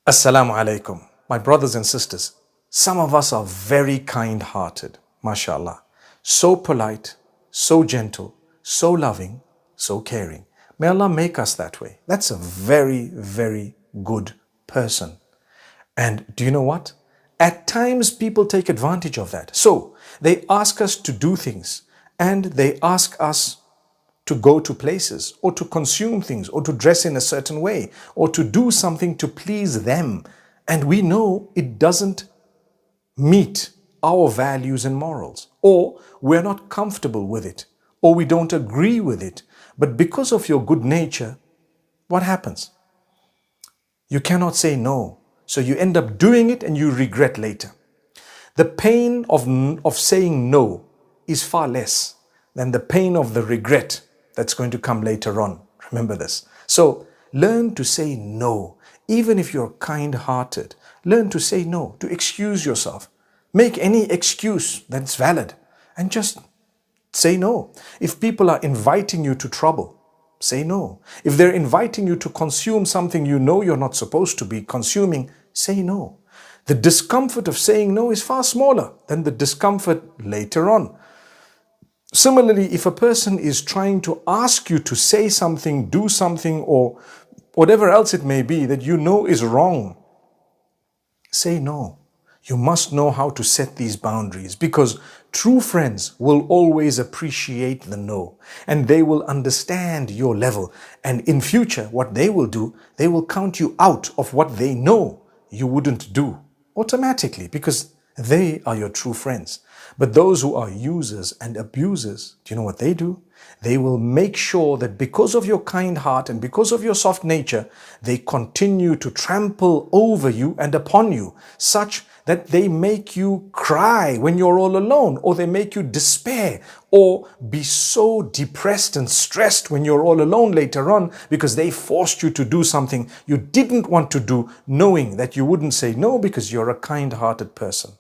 Assalamu alaikum. My brothers and sisters, some of us are very kind-hearted, mashallah. So polite, so gentle, so loving, so caring. May Allah make us that way. That's a very, very good person. And do you know what? At times people take advantage of that. So they ask us to do things and they ask us to go to places or to consume things or to dress in a certain way or to do something to please them. And we know it doesn't meet our values and morals, or we're not comfortable with it, or we don't agree with it. But because of your good nature, what happens? You cannot say no. So you end up doing it and you regret later. The pain of saying no is far less than the pain of the regret that's going to come later on. Remember this. So learn to say no. Even if you're kind-hearted, learn to say no, to excuse yourself. Make any excuse that's valid and just say no. If people are inviting you to trouble, say no. If they're inviting you to consume something you know you're not supposed to be consuming, say no. The discomfort of saying no is far smaller than the discomfort later on. Similarly, if a person is trying to ask you to say something, do something, or whatever else it may be that you know is wrong, say no. You must know how to set these boundaries, because true friends will always appreciate the no, and they will understand your level. And in future, what they will do, they will count you out of what they know you wouldn't do automatically, because they are your true friends. But those who are users and abusers, do you know what they do? They will make sure that because of your kind heart and because of your soft nature, they continue to trample over you and upon you, such that they make you cry when you're all alone, or they make you despair or be so depressed and stressed when you're all alone later on because they forced you to do something you didn't want to do, knowing that you wouldn't say no because you're a kind-hearted person.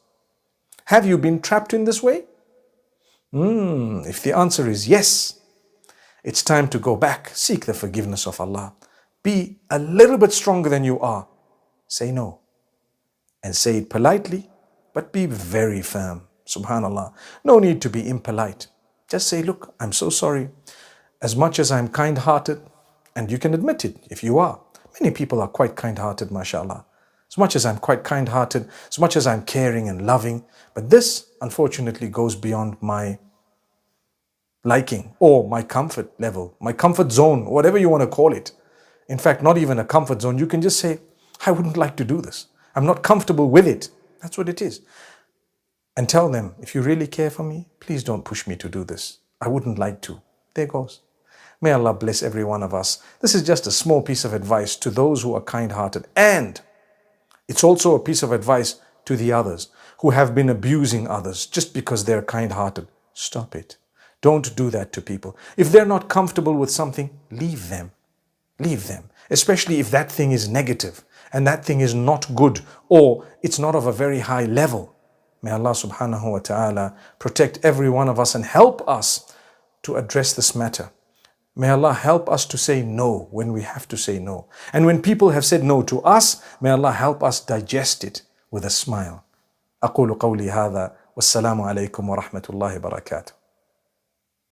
Have you been trapped in this way? If the answer is yes, it's time to go back, seek the forgiveness of Allah. Be a little bit stronger than you are. Say no. And say it politely, but be very firm. Subhanallah. No need to be impolite. Just say, look, I'm so sorry. As much as I'm kind-hearted, and you can admit it if you are. Many people are quite kind-hearted, mashallah. As much as I'm quite kind-hearted, as much as I'm caring and loving, but this, unfortunately, goes beyond my liking or my comfort level, my comfort zone, whatever you want to call it. In fact, not even a comfort zone. You can just say, I wouldn't like to do this. I'm not comfortable with it. That's what it is. And tell them, if you really care for me, please don't push me to do this. I wouldn't like to. There goes. May Allah bless every one of us. This is just a small piece of advice to those who are kind-hearted, and it's also a piece of advice to the others who have been abusing others just because they're kind-hearted. Stop it. Don't do that to people. If they're not comfortable with something, leave them. Leave them. Especially if that thing is negative and that thing is not good or it's not of a very high level. May Allah subhanahu wa ta'ala protect every one of us and help us to address this matter. May Allah help us to say no when we have to say no. And when people have said no to us, may Allah help us digest it with a smile. أقول قولي هذا والسلام عليكم ورحمة الله وبركاته.